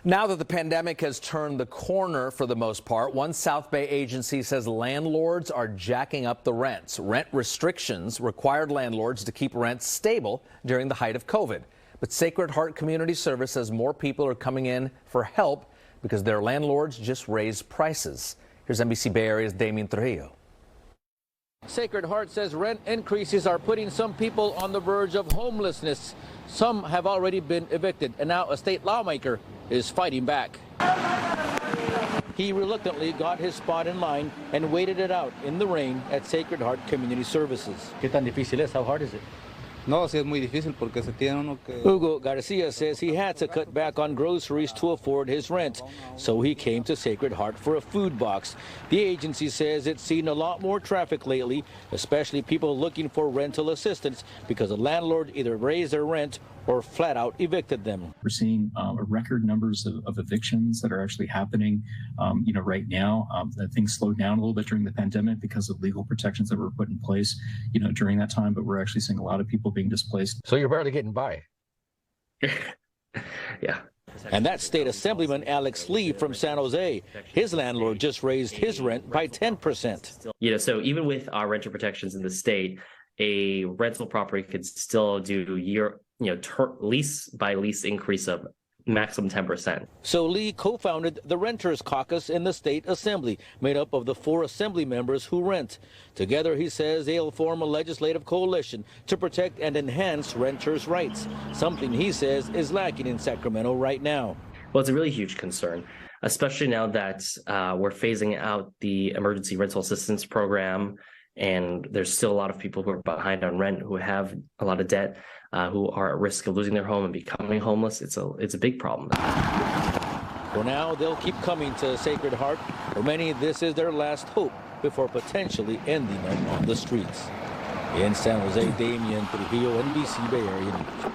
Now that the pandemic has turned the corner for the most part, one South Bay agency says landlords are jacking up the rents. Rent restrictions required landlords to keep rents stable during the height of COVID. But Sacred Heart Community Service says more people are coming in for help because their landlords just raised prices. Here's NBC Bay Area's Damian Trujillo. Sacred Heart says rent increases are putting some people on the verge of homelessness. Some have already been evicted, and now a state lawmaker is fighting back. He reluctantly got his spot in line and waited it out in the rain at Sacred Heart Community Services. ¿Qué tan difícil es? How hard is it? No, sí es muy difícil porque se tiene uno que... Hugo Garcia says he had to cut back on groceries to afford his rent, so he came to Sacred Heart for a food box. The agency says it's seen a lot more traffic lately, especially people looking for rental assistance because the landlord either raised their rent or flat out evicted them. We're seeing record numbers of evictions that are actually happening, right now. Things slowed down a little bit during the pandemic because of legal protections that were put in place, during that time. But we're actually seeing a lot of people being displaced. So you're barely getting by. Yeah. And that's State Assemblyman Alex Lee from San Jose. His landlord just raised his rent by 10%. So even with our renter protections in the state, a rental property could still do lease by lease increase of maximum 10%. So Lee co-founded the Renters Caucus in the State Assembly, made up of the 4 assembly members who rent. Together, he says they'll form a legislative coalition to protect and enhance renters' rights, something he says is lacking in Sacramento right now. Well, it's a really huge concern, especially now that we're phasing out the emergency rental assistance program, and there's still a lot of people who are behind on rent, who have a lot of debt, who are at risk of losing their home and becoming homeless. It's a big problem. For now, they'll keep coming to Sacred Heart. For many, this is their last hope before potentially ending up on the streets. In San Jose, Damian Trujillo, NBC Bay Area News.